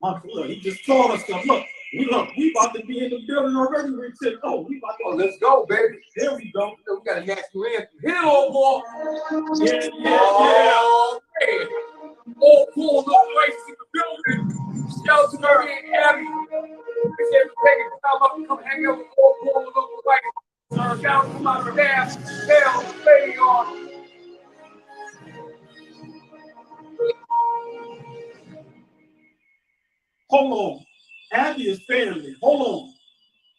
Look, he just told us to look, we about to be in the building already. We said, oh, we about to let's go, baby. There we go. We got a national anthem. Hit it, old boy. Yeah. Hey. All cool, no place in the building. Shout to her and Abby. They said, take time up and come hang out with all cool, local white. Shout out to my dad, Bell, Lady on. Hold on. Abby is family. Hold on.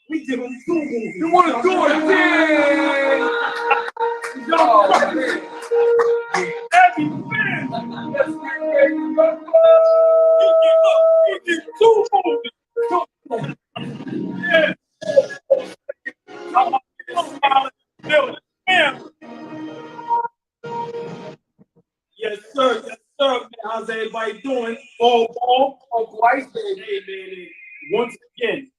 We give him 2 movies. You want to do it? Yeah. Yo, Abby family. Let's get He did 2 movies. Yeah. Come on, building. Yes, sir. Man, how's everybody doing? Oh, Uncle Ice, hey, man. Once again,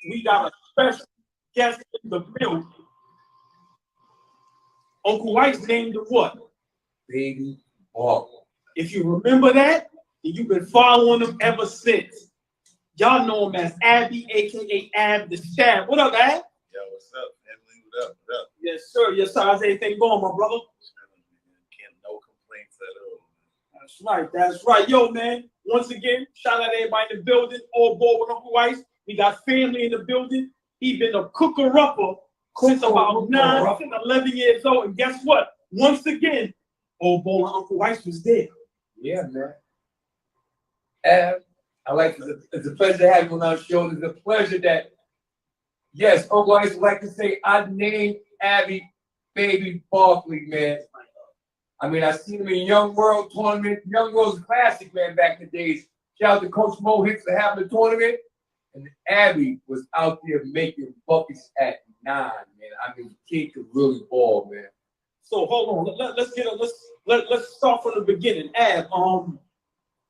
we got a special guest in the building. Uncle Ice named him what? Baby Ball. If you remember that, and you've been following him ever since. Y'all know him as Abby, aka Ab the Stab. What up, Ab? Yo, what's up, family? What up? Yes, sir. Yes, sir. How's everything going, my brother? No complaints at all. That's right. Yo, man, once again, shout out to everybody in the building. All aboard with Uncle Ice. We got family in the building. He been a cooker-upper since about 11 years old. And guess what? Once again, old boy and Uncle Ice was there. Yeah, man. It's a pleasure to have you on our show. It's a pleasure that, yes, Uncle Ice would like to say, I named Abby Baby Barkley, man. I mean, I seen him in Young World tournament. Young World's a classic, man, back in the days. Shout out to Coach Mo Hicks for having the tournament. And Abby was out there making buckets at 9, man. I mean, the kid could really ball, man. So hold on. Let's start from the beginning. Ab,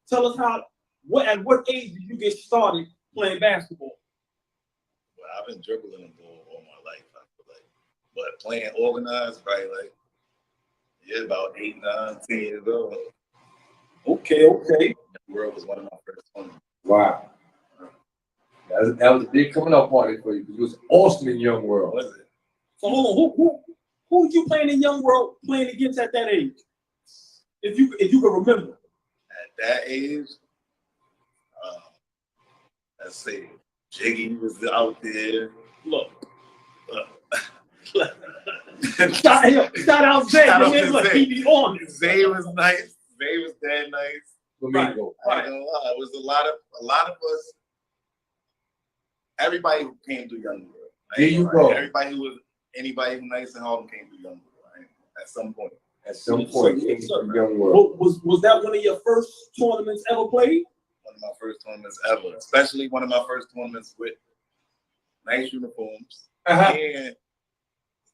tell us at what age did you get started playing basketball? Well, I've been dribbling the ball all my life, I feel like. But playing organized, probably like, about 8, 9, 10 years old. Okay. The world was one of my first ones. Wow. That was a big coming up party for you because it was awesome in Young World. Was it? So hold on, who did you playing in Young World playing against at that age? If you can remember. At that age, let's say Jiggy was out there. Look. Shout out Zay. Look, he be on it. Zay was nice. Zay was dead nice. Right. I ain't gonna lie. It was a lot of us. Everybody who came through Young World. There you go. Anybody who nice and Harlem came through Young World, right? At some point. Young World. Was that one of your first tournaments ever played? One of my first tournaments ever, especially one of my first tournaments with nice uniforms and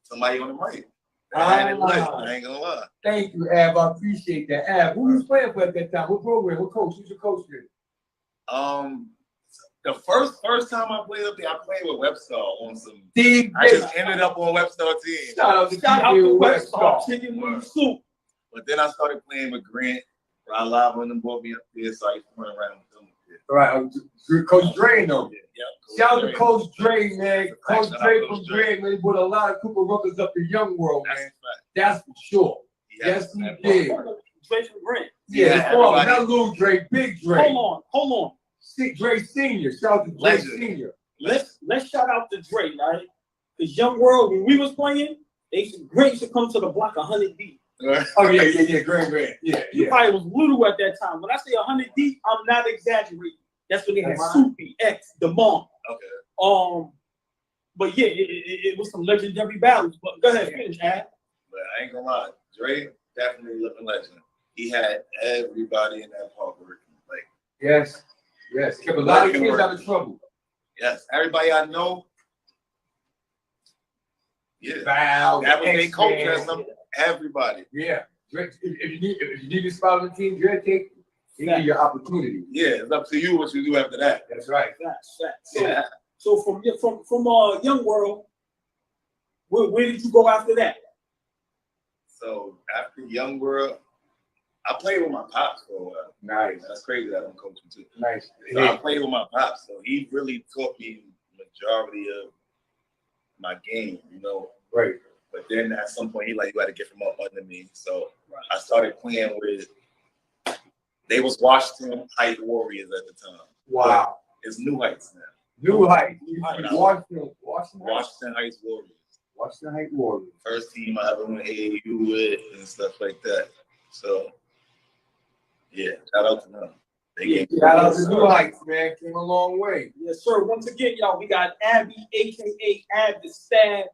somebody on the right. I ain't gonna lie. Thank you, Ab. I appreciate that. Ab, who was playing for at that time? What program? What coach? Who's your coach here? The first time I played up there, I played with Webstar on some. I just ended up on Webstar team. Shout out to Webstar. Chicken noodle soup. But then I started playing with Grant. Rod Lava and them brought me up there, so I used to run around with them. All right, Coach Dre, though. Yeah, Shout out to Coach Dre, man. Coach Dre from Dre, man. He put a lot of Cooper Ruckers up the Young World, man. That's for sure. Yes, he did. Dre from Grant. Yeah, not little Dre, big Dre. Hold on. Dre Senior. Shout out to Dre Senior. Let's shout out to Dre, right? Because Young World, when we was playing, Grant used to come to the block 100 deep. Oh yeah, Grant. Yeah. You probably was little at that time. When I say 100 deep, I'm not exaggerating. That's when they had Soupy, X, DeMont. Okay. But yeah, it was some legendary battles. But go ahead, finish, Ad. But I ain't gonna lie, Dre definitely living legend. He had everybody in that park working. Like yes, kept a lot of kids out of trouble. Yes, everybody I know. Yeah, Val, that was their coach or something. Everybody. Yeah. If you need to spot on the team, Dre take give your opportunity. Yeah, it's up to you what you do after that. That's right. Facts. So from Young World, where did you go after that? So after Young World, I played with my pops for a while. Nice. That's crazy that I'm coaching too. Nice. So I played with my pops, so he really taught me majority of my game, you know. Right. But then at some point, he like, you got to get from up under me. So I started playing with. They was Washington Heights Warriors at the time. Wow. It's New Heights now. New Heights. Washington Washington Heights Warriors. Washington Heights Warriors. First team I ever went AAU with and stuff like that. So, yeah, shout out to them. Shout out to New Heights, man. Came a long way. Yes, sir. Once again, y'all, we got Abby, aka Ab the Stab.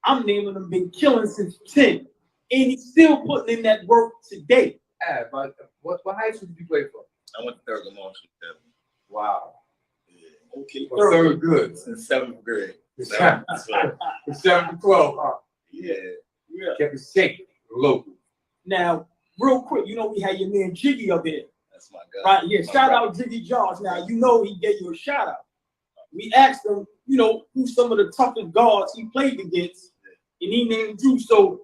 I'm naming him, been killing since 10. And he's still putting in that work today. But what high school did you play for? I went to Thurgood Marshall. Wow. Yeah. Okay. Well, third good. Since 7th grade. From 7 to 12, huh? Yeah. Kept it safe, local. Now, real quick, you know, we had your man Jiggy up here. That's my guy. Right, yeah, shout out Jiggy Josh. Now, you know he gave you a shout out. We asked him, you know, who's some of the toughest guards he played against, and he named you. So,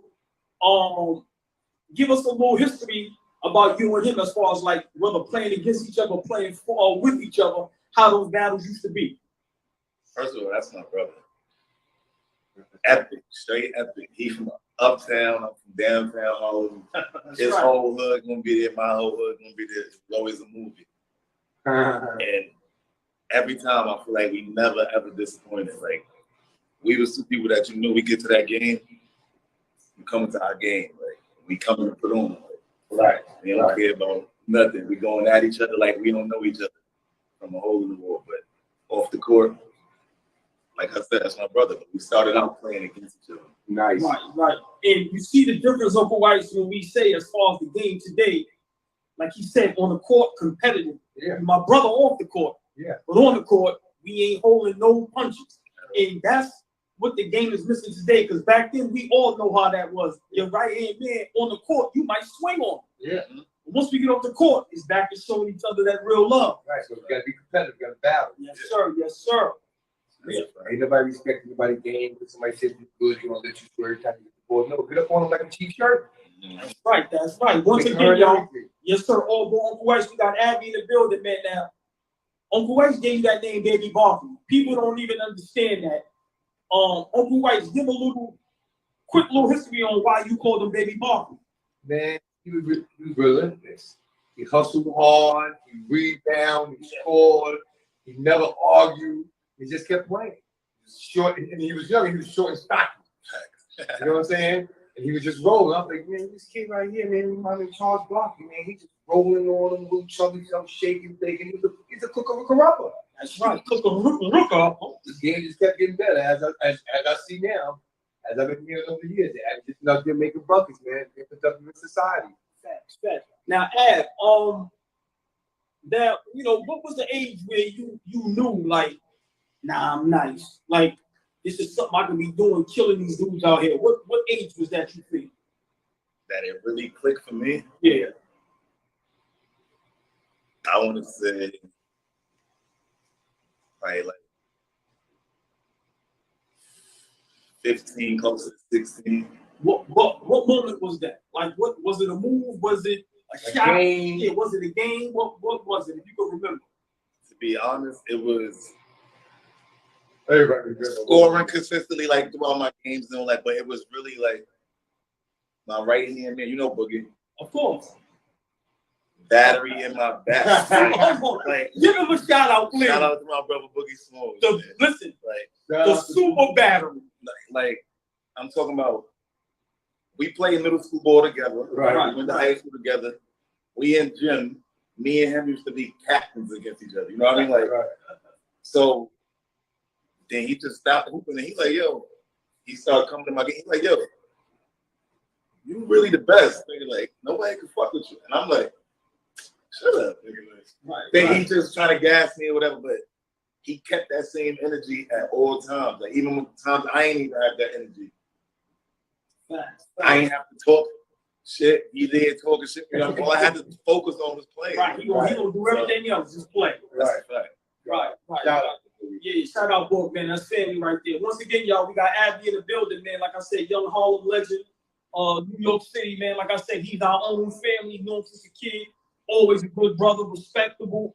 give us a little history about you and him as far as like whether playing against each other, playing for or with each other, how those battles used to be. First of all, that's my brother. Epic, straight epic. He from uptown, I'm from downtown Harlem. His right. whole hood gonna be there, my whole hood gonna be there. It's always a movie. And every time I feel like we never ever disappointed. Like we was two people that you knew we get to that game, we coming to our game. Like we coming to put on. Like, Right. We don't care about nothing. We going at each other like we don't know each other from a hole in the wall. But off the court, like I said, that's my brother. But we started out playing against each other. Nice. Right. And you see the difference, Uncle White, when we say as far as the game today, like he said, on the court, competitive. Yeah. My brother off the court. Yeah. But on the court, we ain't holding no punches. And that's what the game is missing today. Because back then, we all know how that was. Your right hand man on the court, you might swing on him. Yeah. Once we get off the court, it's back to showing each other that real love. Right. So we gotta be competitive. We gotta battle. Yes, sir. Yes, sir. Yeah. Ain't nobody respect anybody's game. If somebody says you're good, you gonna let you swear every time you get the ball. No, get up on them like a cheap shirt. That's right. That's right. Once Make again, y'all. everything. Yes, sir. All boy, Uncle Weiss, we got Abby in the building, man. Now, Uncle Weiss gave you that name, Baby Barkley. People don't even understand that. Uncle Weiss, give a quick little history on why you called him Baby Barkley. Man, he was relentless. He hustled hard. He rebounded. He scored. He never argued. He just kept playing. He was short, and he was young. He was short and stocky. You know what I'm saying? And he was just rolling. I'm like, man, this kid right here, man, my name Charles Barkley, man. He's just rolling on them, little chubby, shaking, thinking he's a cooker-upper. That's right. Cooker. The game just kept getting better as I see now. As I've been here over the years, I'm just out there making buckets, man. Being productive in society. Facts. Now, Ab, that what was the age where you knew like, nah, I'm nice. Like, this is something I can be doing, killing these dudes out here. What age was that you feel? That it really clicked for me. Yeah. I want to say, probably like 15, close to 16. What moment was that? Like, what was it? A move? Was it a shot? Game. Yeah. Was it a game? What was it? If you could remember. To be honest, it was Everybody scoring consistently like throughout my games and all that, but it was really like my right hand man, Boogie. Of course. Battery in my back. Like, give him a shout out, please. Shout out to my brother Boogie Smalls. Listen, like the super battery. Like I'm talking about. We played middle school ball together. Right. We went to high school together. We in gym. Me and him used to be captains against each other. You know what I mean? Like, so then he just stopped hooping and he's like, yo, he started coming to my game. He's like, yo, you really the best. Nigga, like, nobody can fuck with you. And I'm like, shut up, nigga. Then he just trying to gas me or whatever, but he kept that same energy at all times. Like, even with times I ain't even have that energy. I ain't have to talk shit. He did talking shit. All I had to focus on was playing. Right. He gonna do everything else, just play. Right. Shout out. Yeah, shout out, Borg, man. That's family right there. Once again, y'all, we got Abby in the building, man. Like I said, young Harlem legend. New York City, man. Like I said, he's our own family, known since a kid. Always a good brother, respectable.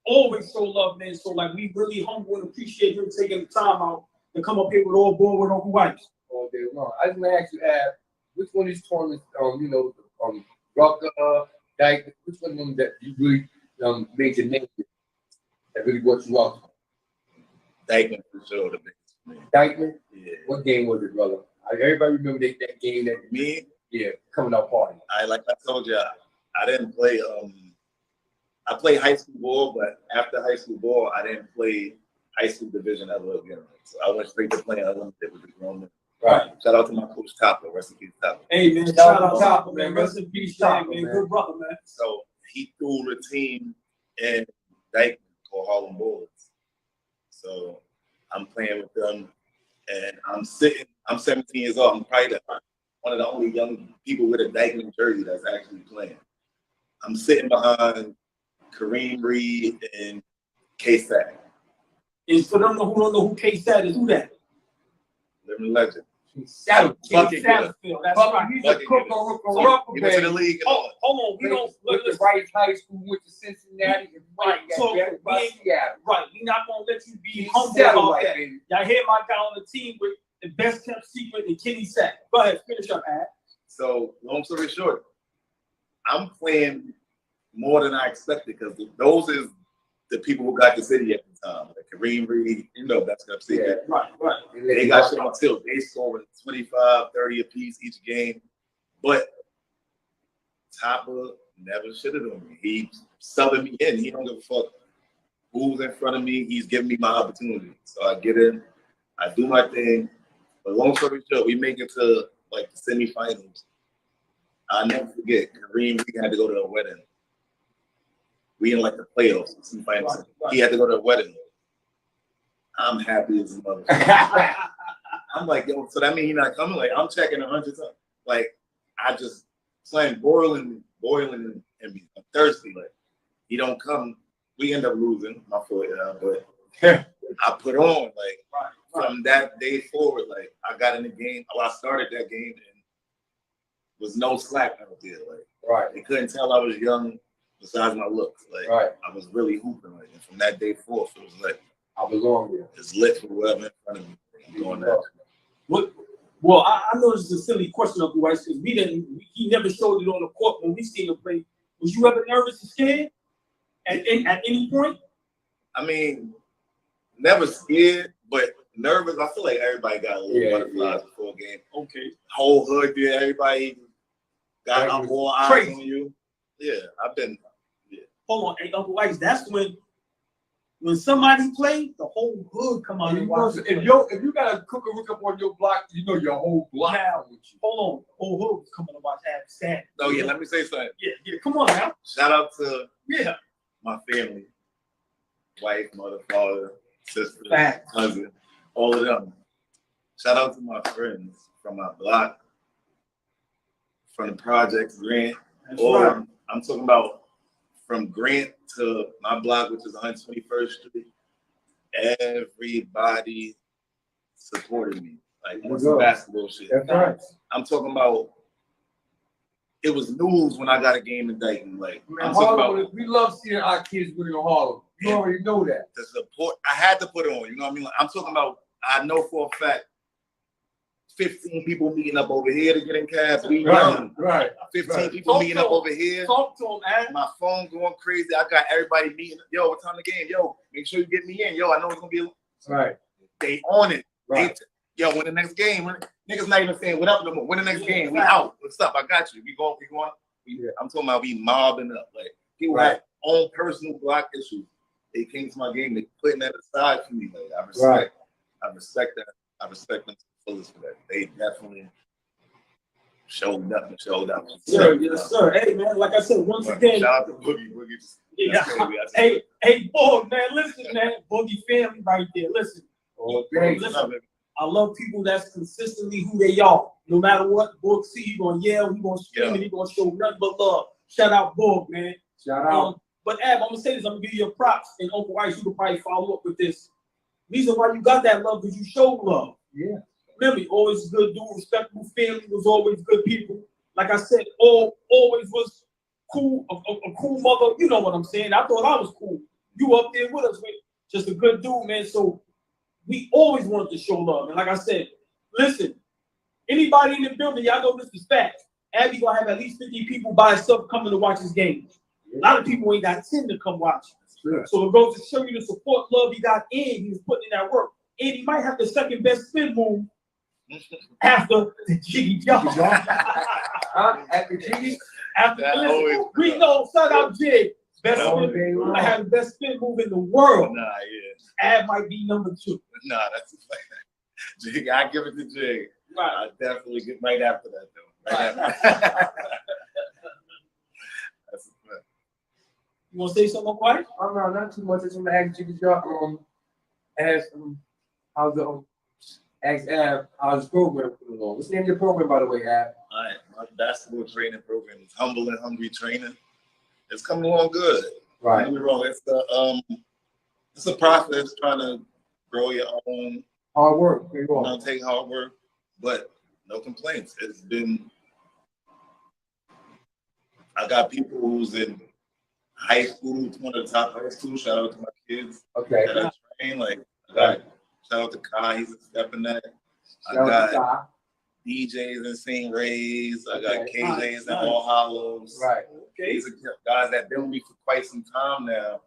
Always show love, man. So like, we really humble and appreciate him taking the time out to come up here with All Ball with Uncle Ice. All day long. I just want to ask you, Ab, which one of these tournaments, Rucker, Dyke, which one of them that you really made your name with, that really brought you up? Dykeman for sure, the biggest for me. Dykeman? Yeah. What game was it, brother? Everybody remember that game that Me, coming out party. like I told you, I didn't play. I played high school ball, but after high school ball, I didn't play high school division ever again. So I went straight to playing unlimited with the grown men. Right. Shout out to my coach Topper, rest in peace Topper. Hey man, shout out Topper, man. Rest in peace, Topper, man. Good brother, man. So he threw the team in Dykeman called Harlem Bullets. So I'm playing with them, and I'm 17 years old. I'm probably one of the only young people with a Dykeman jersey that's actually playing. I'm sitting behind Kareem Reed and K-Sack. And for them who don't know who K-Sat is, who that? Living legend. Saddle. Bucket getter. That's right. He's a cook on He went to the league and all. Hold on, we don't Went to listen. Rice High School, went to Cincinnati, and Right, so Seattle. right, we not gonna let you be humble Settle about like that. baby. Y'all hear my guy on the team with the best kept secret in Kenny Sack. Go ahead, finish up, Ad. So long story short, I'm playing more than I expected because those is the people who got the city at the time. Like Kareem Reed, that's kept secret. Right. They got shit on tilt. They scoring 25, 30 apiece each game. But Topper never shitted on me. He subbing me in. He don't give a fuck who's in front of me. He's giving me my opportunity. So I get in, I do my thing. But long story short, we make it to like the semifinals. I'll never forget, Kareem, we had to go to a wedding. We in like the playoffs, semifinals. Right. He had to go to a wedding. I'm happy as a mother. I'm like, yo, so that means he's not coming? Like, I'm checking 100 times. Like, I just playing boiling and be thirsty. Like, he don't come. We end up losing, my fault, but I put on, like, from that day forward, like, I got in the game. I started that game and was no slack out there. Like, they couldn't tell I was young besides my looks. Like, I was really hooping. Like, and from that day forth, it was like, I belong here. it's lit for whoever in front of me. Doing that. Well, I know this is a silly question of Weiss because he never showed it on the court when we seen him play. Was you ever nervous or scared at any point? I mean, never scared, but nervous. I feel like everybody got a little butterflies before a game. Okay. Whole hood there, everybody got more eyes on you. Yeah, I've been. Yeah. Hold on, hey, Uncle Weiss, that's when somebody plays, the whole hood come out and watch. If you got a cooker hook up on your block, you know your whole block. Now, hold on, whole hood coming to watch Ab Sad. Oh yeah, let me say something. Yeah, come on now. Shout out to Yeah. my family, wife, mother, father, sister, Facts. cousin, all of them. Shout out to my friends from my block, from the projects, Grant. That's right. I'm talking about from Grant to my block, which is 121st Street. Everybody supported me. Like, what's the basketball shit? That's right. I'm talking about, it was news when I got a game in Dayton. Like, Man, I'm talking Harlem, about we love seeing our kids winning in Harlem. You already know that. the support. I had to put it on, you know what I mean? Like, I'm talking about, I know for a fact, 15 people meeting up over here to get in cabs. We young. Right. 15 people meeting up over here. Talk to him, Ab. My phone going crazy. I got everybody meeting. Yo, what time the game? Yo, make sure you get me in. Yo, I know it's gonna be. Right. They on it. Right. Yo, when the next game? Niggas not even saying what up no more. When the next game? We out. What's up? I got you. We going. I'm talking about we mobbing up. Like, people have own personal block issues. They came to my game. They putting that aside for me. Like, I respect that. I respect them to the fullest for that. They definitely showed up. Sir, yes, sir. Hey, man, like I said, once again. Shout out to Boogie. Yeah. Hey, boy, man, listen, man. Boogie family right there. Listen. Listen. I love people that's consistently who they are. No matter what, Boog see, he gonna yell, he gonna scream, and he gonna show nothing but love. Shout out, Boog, man. Shout out. But Ab, I'm gonna say this, I'm gonna give you your props, and Uncle Weiss, you can probably follow up with this. Reason why you got that love because you show love. Yeah. remember, he always good dude, respectable family, was always good people. Like I said, always was cool, a cool mother. You know what I'm saying? I thought I was cool. You up there with us, man. Just a good dude, man. So we always wanted to show love. And like I said, listen, anybody in the building, y'all know this is fact. Abby gonna have at least 50 people by himself coming to watch his game. A lot of people ain't got 10 to come watch. Sure. So it goes to show you the support, love he got in. He was putting in that work. And he might have the second best spin move after the jiggy jump. After Jiggy? After That listen, always- we know, shout out Jig. Best That always spin, been I have the best spin move in the world. Nah, yeah. Ab might be number 2. Nah, that's a fact. Jig, I give it to Jig. Right. I definitely get right after that though. Right after. That's a fact. You want to say something, White? Oh, no, not too much. I just want to ask Jiggy Job. Ask how's the ask Ab how's the program coming along? What's the name of your program, by the way, Ab? All right, my basketball training program is Humble and Hungry Training. It's coming along good. Don't get me wrong. It's a process trying to grow your own. Hard work. There you go. Take hard work, but no complaints. It's been. I got people who's in high school, one of the top high school. Shout out to my kids Okay. that I train. Like I got shout out to Kai, he's a step in that. I Shout out to got Ty. DJs in St. Ray's. I got Okay. KJs in Nice. All Hollows. Right. Okay. These are guys that been with me for quite some time now.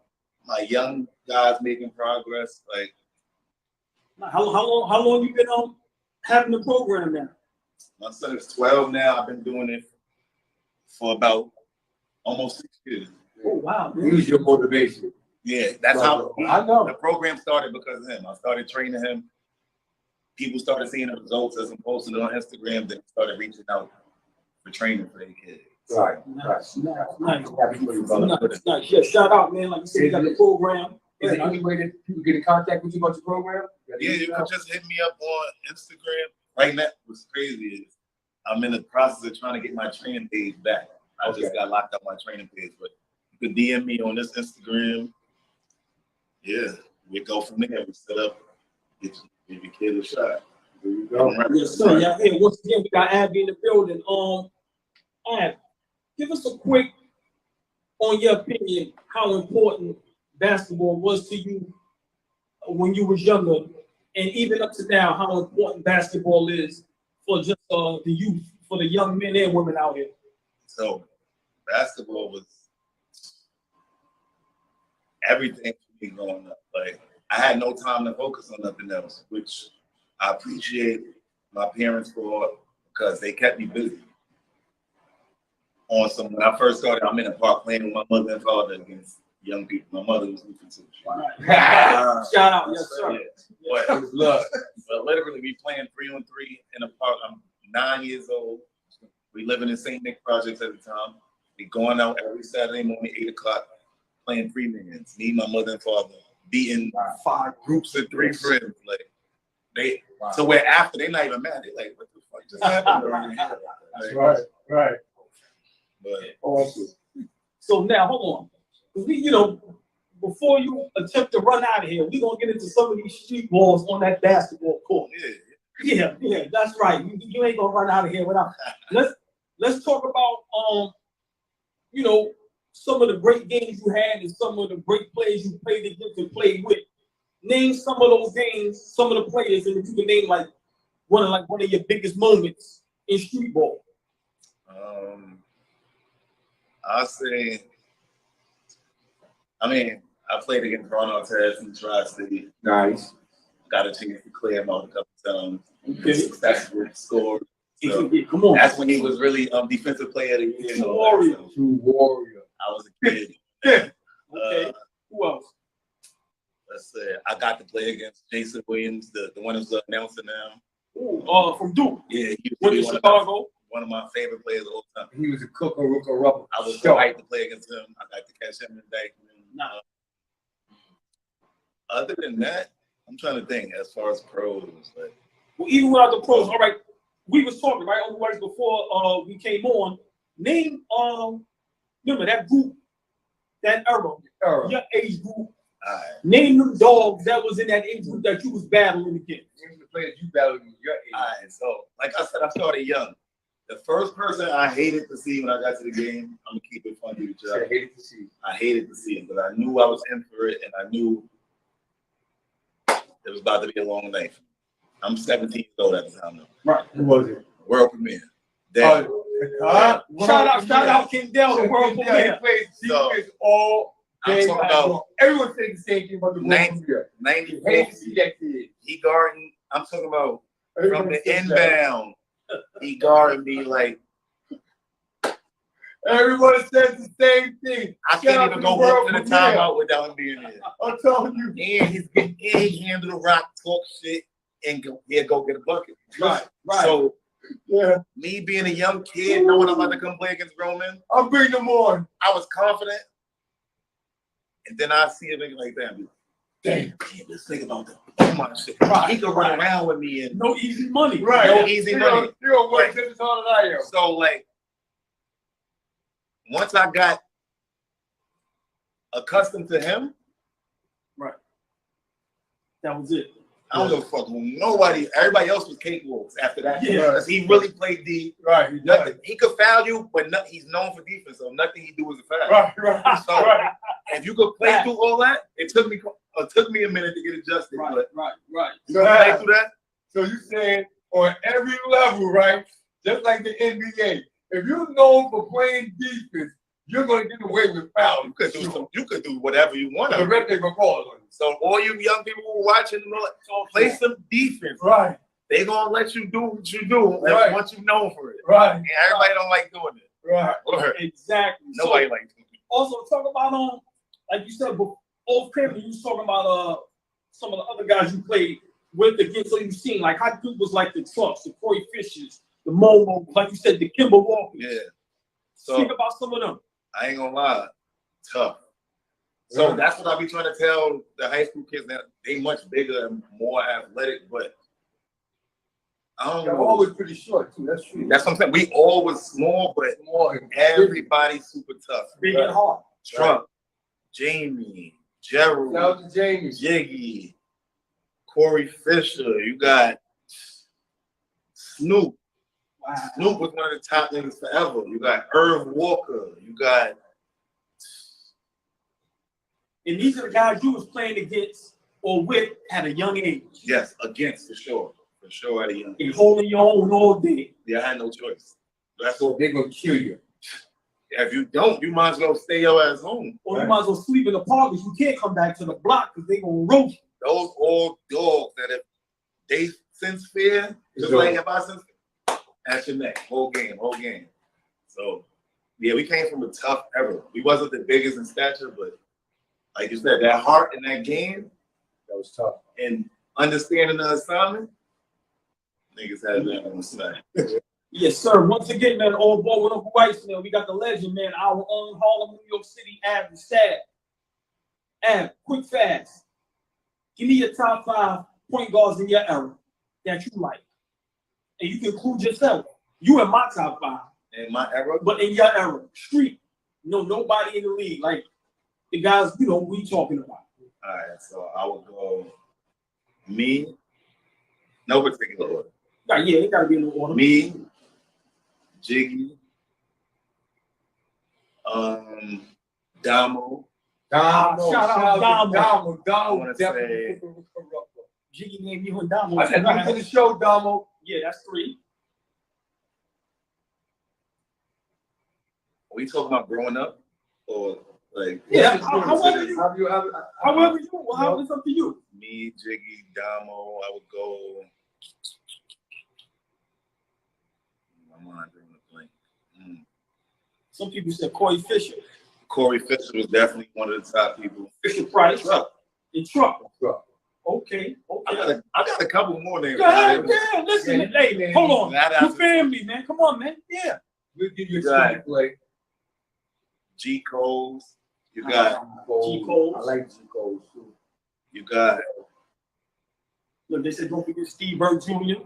My young guys making progress. Like How long you been having the program now? my son is 12 now. I've been doing it for about almost 6 years. Oh wow, man. Use your motivation. Yeah, that's how I know. the program started because of him. I started training him. People started seeing the results as I'm posting it on Instagram. Then started reaching out for training for their kids. Right. Nice. Happy for you, brother. Nice. Yeah, shout out, man. Like you said, you got the program. Is there any way that people get in contact with you about your program? Yeah, you can just hit me up on Instagram. Right now, what's crazy is I'm in the process of trying to get my training page back. I just got locked up my training page, but you can DM me on this Instagram. Yeah, we go from there. We set up, give your kid a shot. There you go. Yes, sir. Yeah, hey, once again, we got Abby in the building. Ab, give us a quick, on your opinion, how important basketball was to you when you was younger, and even up to now, how important basketball is for just the youth, for the young men and women out here. So basketball was everything for me growing up. Like I had no time to focus on nothing else, which I appreciate my parents for because they kept me busy. When I first started, I'm in the park playing with my mother and father against young people. My mother was looking too. Shout out, yes, sir. Yeah. But it was love. But literally, we playing 3-on-3 in the park. I'm 9 years old. We living in St. Nick Projects at the time. We going out every Saturday morning, 8 o'clock, playing 3-mans. Me, my mother and father, beating 5 groups of 3 friends. Like they, so where after they not even mad. They like, what the fuck just happened? Like, Right. But Awesome. So now, hold on. We, before you attempt to run out of here, we're going to get into some of these street balls on that basketball court. yeah, Yeah, that's right. You ain't going to run out of here without. Let's talk about, some of the great games you had and some of the great players you played against and played with. Name some of those games, some of the players, and if you can name one of your biggest moments in street ball. I'll say, I played against Ron Artest in Tri-City. Nice. Got a chance to clear him out a couple times. Okay. Successful score. So Come on. that's when he was really defensive player of the year. True warrior. True warrior. I was a kid. Okay. Who else? Let's say I got to play against Jason Williams, the one who's the announcer now. Ooh, from Duke. Yeah, he Went to was Chicago. one of my favorite players of all time. He was a cooker, rooker, rubber. I was so hyped to play against him. I got to catch him in Dykeman. Nah. Other than that, I'm trying to think as far as pros. Like, Well, even without the pros, all right. We was talking, right? Otherwise, before we came on, name remember that group, that era, your age group. Name them dogs that was in that age group that you was battling against. Name the players you battled in your age. Alright, so like I said, I started young. The first person I hated to see when I got to the game, I'm gonna keep it funny with you. I hated to see. I hated to see it, but I knew I was in for it, and I knew it was about to be a long night. I'm 17 years old at the time though. Right. Who was it? World premiere. Then, Shout out Kendall, the world premiere. He plays all I'm day. talking about Everyone said the same thing about the world 90 premiere. 94. Hate to see that kid. He guarding. I'm talking about from Everybody the says that. inbound. He guarding me like Everyone says the same thing. I can't even go up to the timeout without him being there. I'm telling you. And he handle the rock, talk shit, and go get a bucket. Right. So Yeah, me being a young kid, knowing I'm about to come play against grown men, I'll bring them on. I was confident. And then I see a nigga like that. Damn, let's think about that. Oh my shit. Right. He could run around with me and No easy money. Right. no easy money. You don't work Right. just as hard as I am. So like once I got accustomed to him, That was it. I don't give a fuck who nobody, everybody else was cakewalks after that. Yeah. Because he really played D. Right, he does. Nothing. He could foul you, but he's known for defense, so nothing he do is a foul. Right. So Right. if you could play through all that, it took me a minute to get adjusted. But Right. you can play through that. So you saying on every level, right? Just like the NBA, if you're known for playing defense, you're gonna get away with fouls. You could do whatever you want. The rest they gonna call it on you. So all you young people who are watching, play some defense. Right, They gonna let you do what you do Right. once you know for it. right, And everybody don't like doing it. right. Or Exactly. nobody So, likes doing it. also talk about like you said, off camera, you was talking about some of the other guys you played with against, so you seen like how good was like the Trucks, the Corey Fishers, the Momo, like you said, the Kimber Walkers. Yeah. Speak So about some of them. I ain't gonna lie, tough. So that's what I be trying to tell the high school kids, that they much bigger and more athletic, but I don't They're know. always pretty short too. That's true. That's what I'm saying. We all was small, but more. everybody's super tough. Big and hard. Trump, Jamie, Gerald, Shout out to Jamie. Jiggy, Corey Fisher. You got Snoop. Wow. Snoop was one of the top niggas forever. You got Irv Walker. You got And these are the guys you was playing against or with at a young age. against for sure at a young. And holding your own all day. Yeah, I had no choice. That's So what. they're gonna kill you. If you don't, you might as well stay your ass home. Or you might as well sleep in the park because you can't come back to the block because they gonna roast you. Those old dogs that if they sense fear, just Sure. like if I sense fear, at your neck, whole game. So yeah, we came from a tough era. We wasn't the biggest in stature, but like you said, that heart in that game That was tough. and understanding the assignment, niggas had that on the side. Yes, sir. Once again, man, all ball with Uncle Rice, man. We got the legend, man. Our own Harlem, New York City, Ab the Stab. Ab, quick fast. Give me your top 5 point guards in your era that you like. And you can include yourself. You in my top 5. In my era, But in your era, street, nobody in the league. Like the guys, we talking about. all right, so I would go me, no particular order. Yeah, it gotta be in the order. Me, Jiggy, Damo. Shout out Damo. I wanna say- Jiggy named you and Damo. I said, come to the show, Damo. Yeah, that's 3. Are we talking about growing up or like Yeah, however you, Have you ever? how it's up to you. me, Jiggy, Damo? I would go. My mind drawing a blank. Some people said Corey Fisher, Corey Fisher was definitely one of the top people. Fisher Price, Truck. and Truck. Truck. Okay. I got a couple more names. Yeah, listen, Yeah, hey, man. hold on. That Your after- family, man. Come on, man. Yeah. We'll give you a Right. play. G Coles. You got G. Coles. I like G. Coles too. you got Look, they said don't forget Steve Burke Jr.,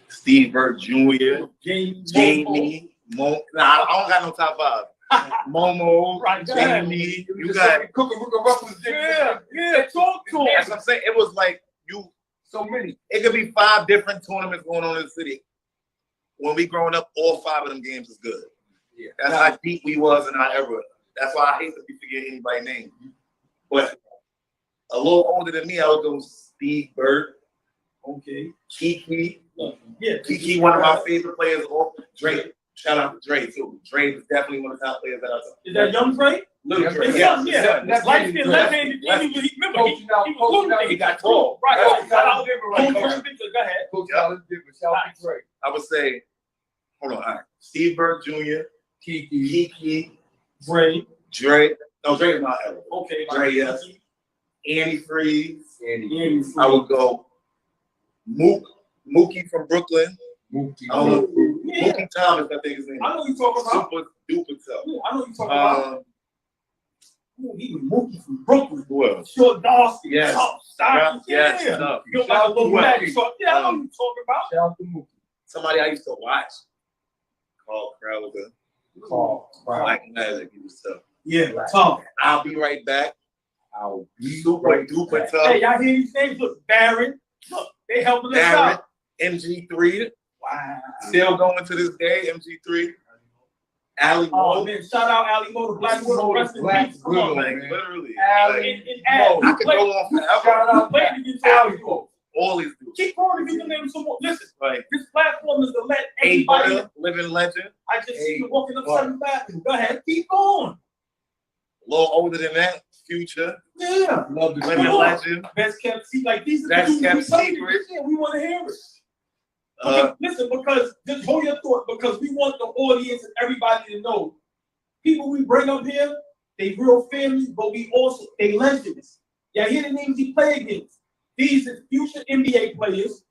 Steve Burke Jr., Jamie, Nah, I don't got no top 5. Momo, Right, go ahead. Jamie. You just got cooking with the ruffles. Yeah, talk to him. That's what I'm saying. It was like you So many. It could be 5 different tournaments going on in the city. When we growing up, all 5 of them games was good. Yeah. That's how deep we was in our era. That's why I hate to forget anybody's name. But a little older than me, I would go Steve Burt. Okay. Kiki. Yeah. Kiki, one of my favorite players. Drake. Shout out to Drake too. Drake is definitely one of the top players that I saw. Is that young Drake? Little Yeah, Drake. It's Yeah. young, yeah. That's Left-handed, left-handed. left-handed. Remember, Coaching out, he got tall. Right. That's Shout out right. Coach Victor. Go ahead. Coach Allen Different. Shout out to Drake. I would say, hold on. All right. Steve Burt Jr., Kiki. Kiki, Dre. Drake. No, Drake is not ever. Okay. Dre, yes. Andy Freeze. Andy. I would go Mookie from Brooklyn. Mookie. I don't know. Yeah. Mookie Thomas, I think his name. I know you talking about. Super duper tough. Yeah, I know you talking about. He was Mookie from Brooklyn. Who else? Short Dawson. Yes. Tough, stocky. Yes. Yeah. Tough. Built like a little Shout out Mac. to So, yeah, I know you talking about. Shout out to Mookie. Somebody I used to watch. Carl Crowder. Carl. Mike Magic, he was tough. Yeah, tough. I'll be right back. I'll be Super right duper back. tough. Hey, y'all hear these names? Look, Barron. Look, they helping us Barrett, out. MG3. Wow. Still going to this day, MG3. Ali Oh Mo. man, shout out Ali Mo, the Black Widow, rest in Black peace. Come on, Widow, man. Like, literally. Ali Like, And Ad, I you could played- go on Shout forever. out played to against Ali Ali. Mo. All these dudes. Keep going if you can name some more. Listen, Like, this platform is to let A everybody. Butter, living legend. I just see you walking up Butter. 75. Go ahead, keep going. A little older than that, Future. Yeah. Love the Living Come on. legend. Best kept secret. Like these are Best the dudes kept we telling you. secret. Yeah, we want to hear it. Uh, Listen, because just hold your thought, because we want the audience and everybody to know people we bring up here, they real families, but we also they legends. Yeah, hear the names he play against. These are future NBA players,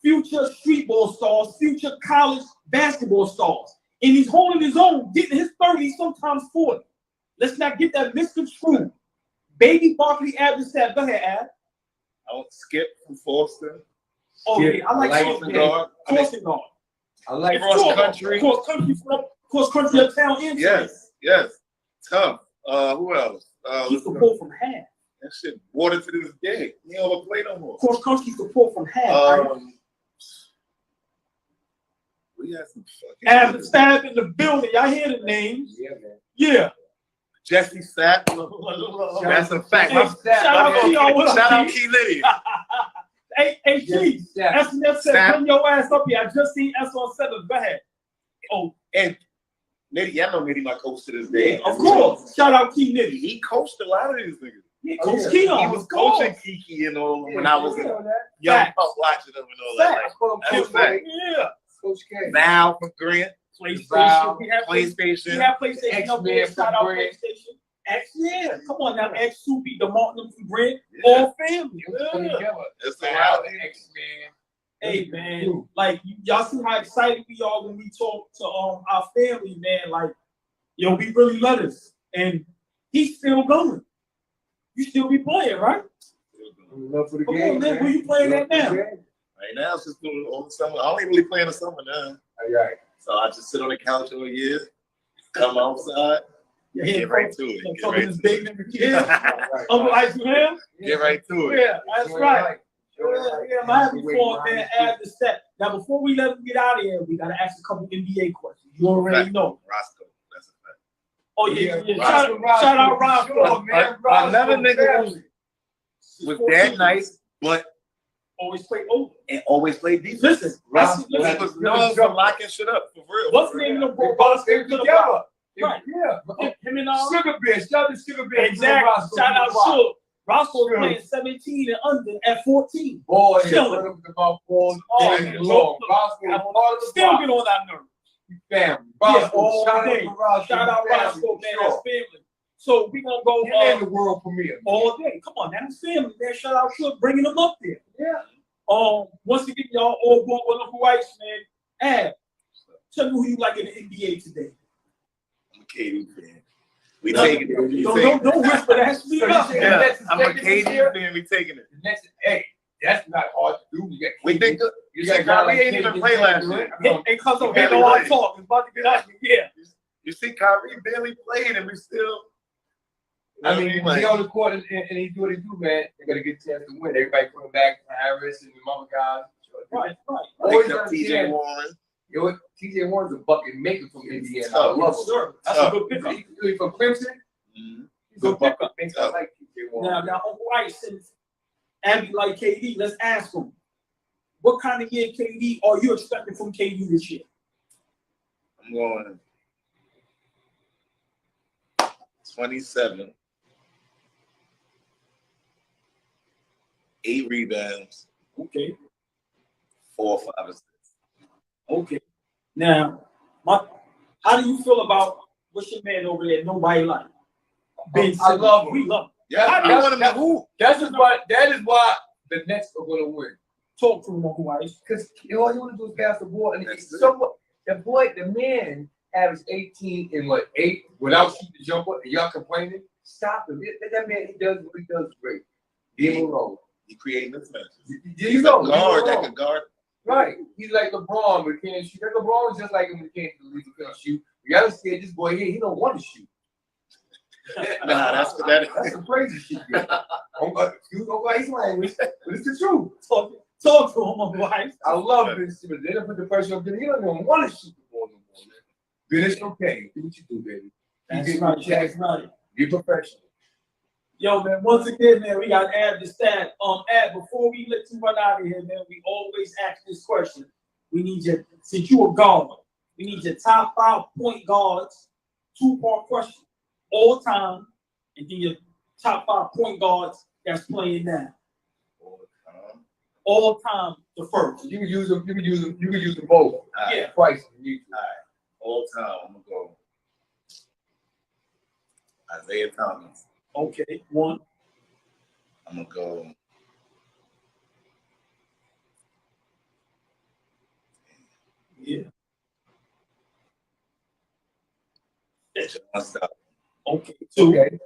future streetball stars, future college basketball stars. And he's holding his own, getting his 30s, sometimes 40. Let's not get that misconstrued. Baby Barkley Abdestab. Go ahead, Ad. I would skip from Foster. Oh, yeah, I like Crossing Crossing guard. I mean, Crossing guard. I like Cross country. Cross country from cross country uptown in. Yes, yes. Tough. Who else? He Let's could go. pull from half. That shit water to this day. He don't ever play no more. Cross country could pull from half. Right? We had some And fucking stab in the building. Y'all hear the names? Yeah, man. Yeah. Jesse Sapp. That's a fact. Hey, shout out to y'all. What up, Shout out Keith? Key Liddy. Hey, Chief. Yeah. SNF said, Snap. bring your ass up here. I just seen S on 7. Go ahead. Oh, And Nitty, y'all know Nitty my coach to this day. yeah, of course. Shout out Key Nitty. He coached a lot of these niggas. Yeah, Oh, Coach yeah. Keon. He of was course. coaching Kiki and all when I was a young Facts. pup watching them and all that. Facts. Like, that's a fact. Yeah. Coach K. Val from Grant, PlayStation. Wow. We have PlayStation. PlayStation. X-Men up there. from Shout out Grant. PlayStation. X, yeah. Come on now. X, Soupy, the Martin from Grant. Yeah. All family. Together. Yeah. It's a Wow, lot of X-Men. Hey man, like y'all see how excited we are when we talk to our family, man. Like, yo, we really love us, and he's still going. You still be playing, right? Love for the Come game, on, man. Where you playing Love at for the now? game. Right now, it's just doing all the summer. I don't even really play in the summer now. All right. So I just sit on the couch all year, come outside, Yeah, get right to it. Get Talking right this to big it. nigga kid. All right. Uncle Ice with him. Get right to it. Yeah, that's right. Yeah, I'm happy for him, man. Add the step. Now, before we let him get out of here, we gotta ask a couple NBA questions. You already know. Roscoe, that's a fact. Oh yeah, yeah. Roscoe. Shout out Roscoe, man. Another nigga was that nice, but Always play over. and always played defense. Listen, Roscoe listen. was known for locking shit up for real. What's the name of the bro? Roscoe to the block. Right. Yeah. Him and Sugar Bear. Shout out to Sugar Bear. Exactly. Shout out Suge. Roscoe Sure. playing 17 and under at 14. Boy, Chilling. put him about 4 Oh, days yeah. long. Roscoe, part of the Still block. get on that nerve. Family. Yeah, Roscoe, all shout day. out to Roscoe. Shout out family, Roscoe, man. for That's sure. family. So we gonna go And the world premiere. all day. Come on, that's family, man. Shout out Suge, bringing them up there. Yeah. Once again, y'all all born with Uncle Ice, man. Ad, tell me who you like in the NBA today. I'm a KD fan. We No, taking it. We taking it. Don't whisper that. Speak So you up. said- Yeah, Next I'm a second this KD year? fan. We taking it. The next, hey, that's not hard to do. You got We KD. think good. You You said Kyrie ain't even play last year. Hey, cuz I'm Barely getting all I played. talk. It's about to get out of here. Yeah. You see, Kyrie barely played, and we still. I mean, he on the court and he do what he do, man. They gotta get a chance to win. Everybody coming back, Harris and the other guys. Right. Always Picked up TJ Warren. Yo, TJ Warren's a bucket maker from Indiana. I Tough. love Yes, him. sir. That's a good pickup. He's from Clemson. Mhm. He's a bucket maker. I Tough. like TJ Warren. Now, Uncle White, since Abby like KD, let's ask him, what kind of year KD are you expecting from KD this year? I'm going 27, 8 rebounds, Okay. 4 or 5 assists. Okay. Now, how do you feel about what's your man over there? Nobody like Ben I love him. We love him. Yeah, How do I you- want to know who. That is why the Nets are gonna win. Talk to him, Uncle White. Because all you want to do is basketball, and That's it's it. somewhat the man averaged 18 in 8 without shooting the jumper, and y'all complaining. Stop him. That man, he does what he does great. Leave him alone. He created mismatches. You He's know, a guard leave him that alone. could guard. Right. He's like LeBron, but he can't shoot. That LeBron is just like him, he can't shoot. You gotta see this boy here, he don't want to shoot. Nah, that's what that That's is. some crazy shit. Excuse he's language, but it's the truth. Talk to him, Uncle White. I love Ben Simmons. They don't put the pressure on Ben. He don't even want to shoot the ball no more, man. Ben, it's okay. Do what you do, baby. That's right. That's right. Be professional. Yo, man, once again, man, we got to add the stat. Ad, before we let you run out of here, man, we always ask this question. We need your, since you a guard, we need your top 5 point guards, 2-part question, all time, and then your top 5 point guards that's playing now. All time, the first. You can use them. You can use them both. Yeah. Twice. All time, I'm gonna go Isaiah Thomas. Okay, 1. I'm gonna go Yeah. John Stockton. Okay, 2. Okay.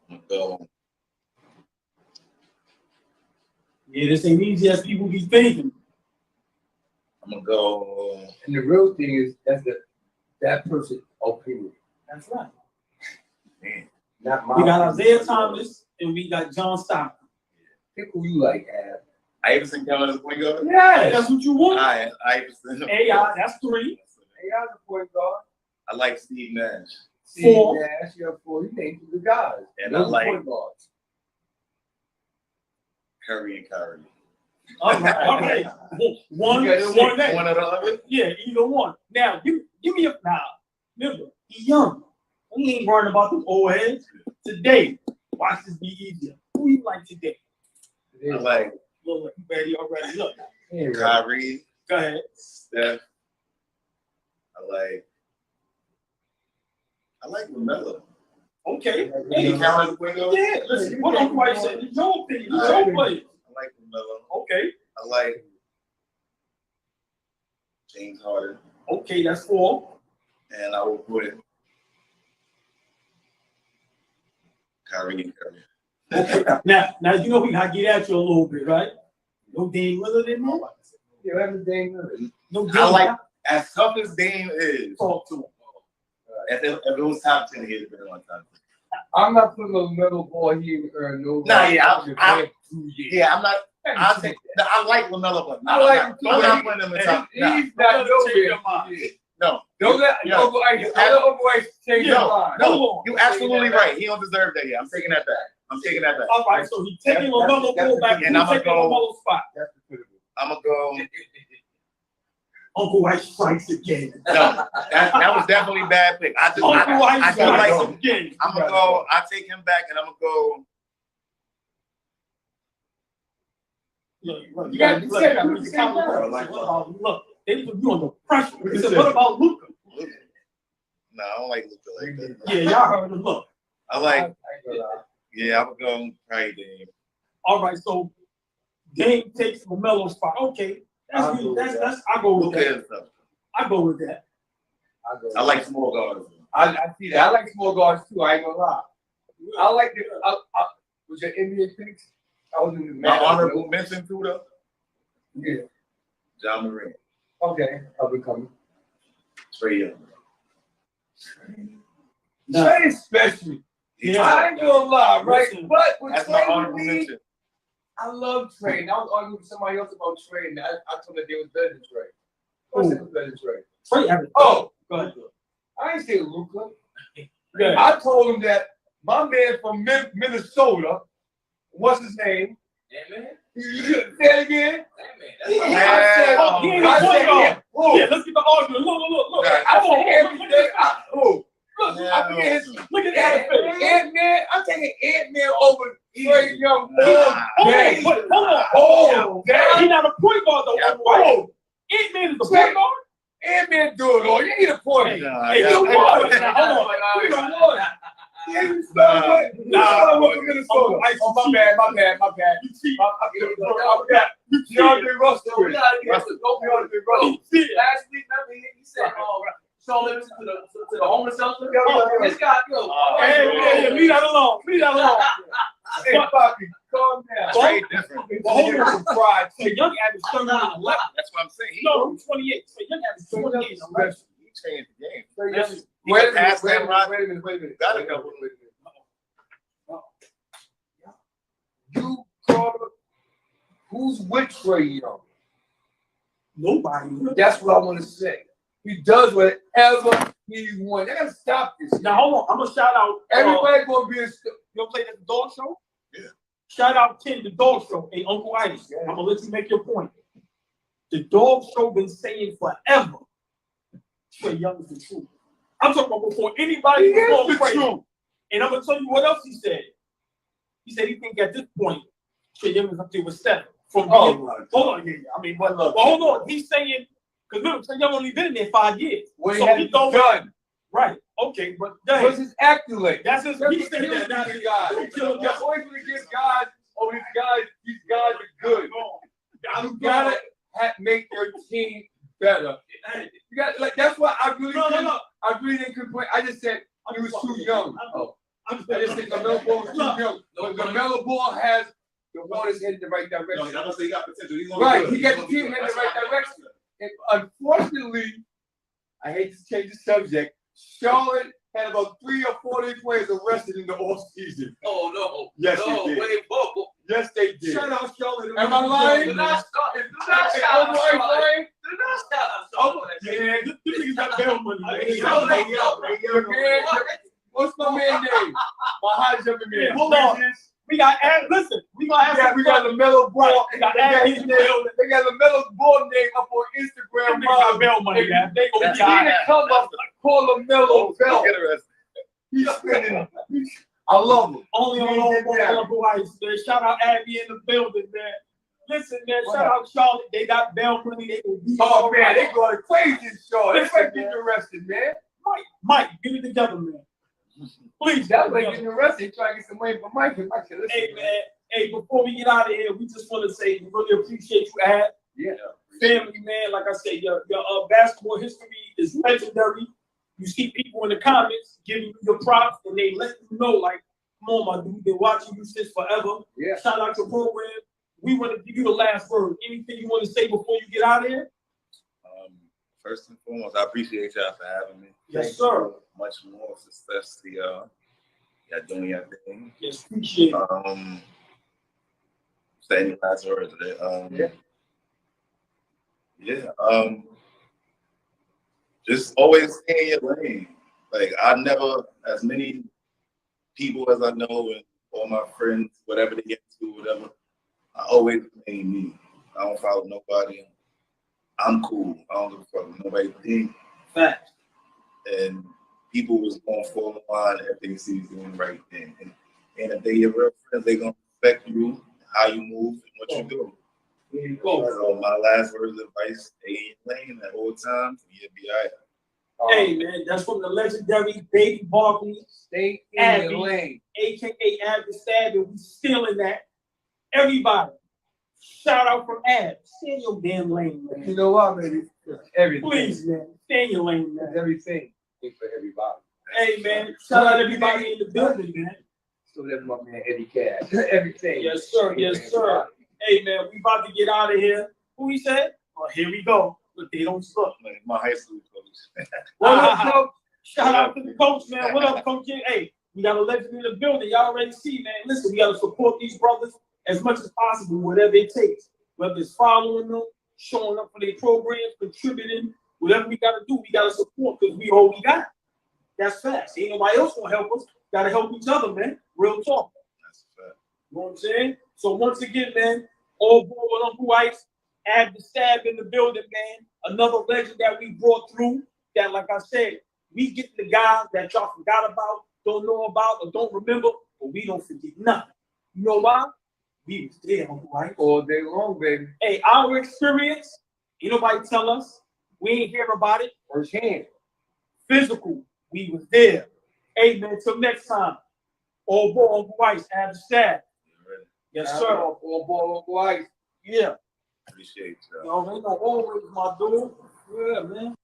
I'm gonna go Yeah, this ain't easy as people be thinking. I'm gonna go And the real thing is that person opinion, That's right. man. not my. We got opinion. Isaiah Thomas and we got John Stockton. Pick who you like, Ab. Iverson coming as a point guard. That's Yes. what you want. Iverson. AI, that's 3. Hey, y'all the point guard. I like Steve Nash. Steve 4. Nash, you have 4. You named the guys. And Those I are like- point guards. Curry and Kyrie. All right. One You got one next. One of the other. Yeah, either one. Now, give me a now. Remember, he's young. We ain't worrying about them old heads. Today, watch this be easier. Who you like today? I like Look, you ready already? Look, Yeah, right. Kyrie, go ahead. Steph. I like LaMelo. Okay. He count as a point guard? Yeah, listen, what Uncle White said, it's your opinion, it's your play. I like LaMelo. Okay, I like James Harden. okay, that's 4. And I will put Kyrie and Curry. Okay. Now you know we gotta get at you a little bit, right? No Dame Lillard in there. Yeah, everything. No I like, as tough as Dame is, talk to him. if it was top 10, he'd have been on top 10. I'm not putting a metal ball here or no. Nah, yeah, Yeah. Yeah, I'm not. I like LaMelo, but I like him too. I'm not putting him in top. He's Nah, not Don't no change big. your mind. no, Don't let Yeah. Uncle Ice. You Don't let Uncle Ice change your No, mind. no, you absolutely right. He don't deserve that. Yeah, I'm taking that back. I'm taking that back. All right, so he's taking LaMelo ball back, And and I'm he's taking gonna go- LaMelo's spot. That's the critical. I'm gonna go. Uncle White strikes again. No, that was definitely a bad pick. I Uncle do White like strikes him. again. I'm gonna go. I take him back, and I'm gonna go. Look, You gotta look, say that. look, You can't look, they put you under pressure. He said, what about Luka? No, I don't like Luka like that. Yeah, y'all heard him. Look. I like. I ain't gonna lie. Yeah, I'm gonna go probably Dame. All right, so Dame takes LaMelo's spot. Okay, that's good. That's I go with Luka that. is tough. I go with that. I like small guards. I see that. I like small guards too. I ain't gonna lie. I like the. Was your NBA picks? I was in the My honorable mention too, though. Yeah. John Moran, Okay. I'll be coming. Trae Young. Now, Trey especially. Yeah. I ain't gonna lie, right? Listen, But with That's my Trey honorable with me, mention. I love Trey. And I was arguing with somebody else about Trey, and I told them they was better than Trey. Of course, they was better than Trey. Trey Evans. Oh, Go ahead. I ain't say Luka. Yeah. I told him that my man from Minnesota, what's his name? Ant-Man? Say it again. Ant-Man. I said, Oh, he ain't I the point said, guard. who? Yeah, let's get the argument. Look. Right. I Hold on, said every day. Who? I forget his. Look at that face. Ant-Man. I'm taking Ant-Man over Trey Young all Hold day. on. All day. He's not a point guard though. Yeah, Oh, Ant-Man is a point guard. Ant-Man do it all. You need a point. Hey, you hold won. on. You won. Yeah, you started with Minnesota. Oh, my bad. You see, DeAndre Russell. So we gotta get to go DeAndre Bro, Russell. last week, remember, he said, Charlotte to the homeless shelter. Yeah. This guy, hey, leave that alone. Hey, Poppy, calm down. Trey different. Hold on. Some pride. So Young averaged 30 and 11. That's what I'm saying. He, No, 28. So Young averaged 28 and 11. he changed the game. Wait a Pass that rock. minute. Gotta go. You call who's with Trey Young? Nobody. That's what I want to say. He does whatever he wants. They gotta stop this. Now hold on. I'm gonna shout out. Everybody gonna be a You gonna play the dog show? Yeah. Shout out Ken, the dog show. Hey, Uncle Itis. Yeah. I'm gonna let you make your point. The dog show been saying forever. Trey Young is the truth. I'm talking about before anybody was He called is the Trey. truth. And I'm gonna tell you what else he said. He said he think at this point Trey Young is up there with 7. From Oh, being, my hold on, yeah. I mean, but hold on. He's saying because look, Trey Young only been in there 5 years. What he So has he thought- done. Right. Okay, but dang, What's his accolade? that's his. That's He what said kills that. Now these guys. he killed You're always gonna give guys, oh, these guys are good. You gotta make your team better. You got like that's why I really I really didn't complain. I just said he was too young. I just said LaMelo Ball was too young. But LaMelo Ball has the water's headed in the right No, I'm direction. gonna say he got potential. He's gonna Right, do it. he got He's the team gonna do in it. the right direction. And unfortunately, I hate to change the subject. Charlotte had about 3 or 4 of their players arrested in the off season. Oh, no. Yes, No, they did. wait, whoa. Yes, they did. Shout out Charlotte. Am I lying? Do not stop. Do Hey, not hey, stop. I'm lying, lying. Do not stop. Oh, Yeah, this niggas got bail money. Man, what's my man name? My high jumping man. Hold on. We got listen. We gonna have We got LaMelo Ball. We got They got his Adams. name. They got LaMelo Ball name up on Them Instagram. niggas got bail money. If Man. They you gonna see die. the come up, call LaMelo Bell. Get arrested. He's spinning. I love him. Only on Uncle Ice. Man. Shout out Abby in the building, man. Listen, man. Shout out Charlotte. They got bail money. They will be. Oh man, they going crazy in Charlotte. They Listen, might get arrested, man. Mike, get it together, man. Please, That way getting arrested. Try to get some money for Mike. Mike said, Hey, listen, man. Hey, before we get out of here, we just want to say we really appreciate you, Ad. Yeah. Family, man. Like I said, your basketball history is legendary. You see people in the comments giving you your props, and they let you know, like, come on, my dude, been watching you since forever. Yeah. Shout out your program. We want to give you the last word. Anything you want to say before you get out of here? First and foremost, I appreciate y'all for having me. Yes, sir. Much more success to y'all. Y'all doing your thing. Yes, appreciate it. Say any last words today? Just always stay in your lane. Like I never, as many people as I know and all my friends, whatever they get to, whatever, I always blame me. I don't follow nobody. I'm cool. I don't give a fuck what nobody think. Facts. And people was gonna fall in line if they see you doing the right thing. And if they your real friends, they gonna respect you, how you move, and what you do. There you go. So my last words of advice: stay in your lane at all times, and you'll be all right. Hey, man, that's from the legendary Baby Barkley, Stay in Abby. your lane. a.k.a. Ab the Stab, and we still in that. Everybody, shout out from Ab. Stay in your damn lane, You man. know what, baby? Everything. Please, man. Stay in your lane, man. It's everything. It's for everybody. Hey, man. Shout out everybody in the building, man. So that's my man Eddie Cash. Everything. Yes, sir. Yes, sir. Hey, man, we about to get out of here. Who he said? Well, here we go. But they don't suck. Like my high school coach. What up, coach? Shout out to the coach, man. What up, coach? Hey, We got a legend in the building. Y'all already see, man. Listen, we got to support these brothers as much as possible, whatever it takes. Whether it's following them, showing up for their programs, contributing, whatever we got to do, we got to support because we all we got. That's facts. Ain't nobody else gonna help us. Got to help each other, man. Real talk. That's a fact. You know what I'm saying? So once again, man, all board with Uncle Ice, add the stab in the building, man. Another legend that we brought through. That, like I said, we get the guys that y'all forgot about, don't know about, or don't remember, but we don't forget nothing. You know why? We was there, Uncle Ice. All day long, baby. Hey, our experience, ain't nobody tell us. We ain't hear about it. Firsthand. Physical, we was there. Hey, man, till next time. All board Uncle Ice, add the stab. You ready? Yes, sir. All ball, Uncle Ice. Yeah. Appreciate you. Yo, ain't no always my dude. Yeah, man.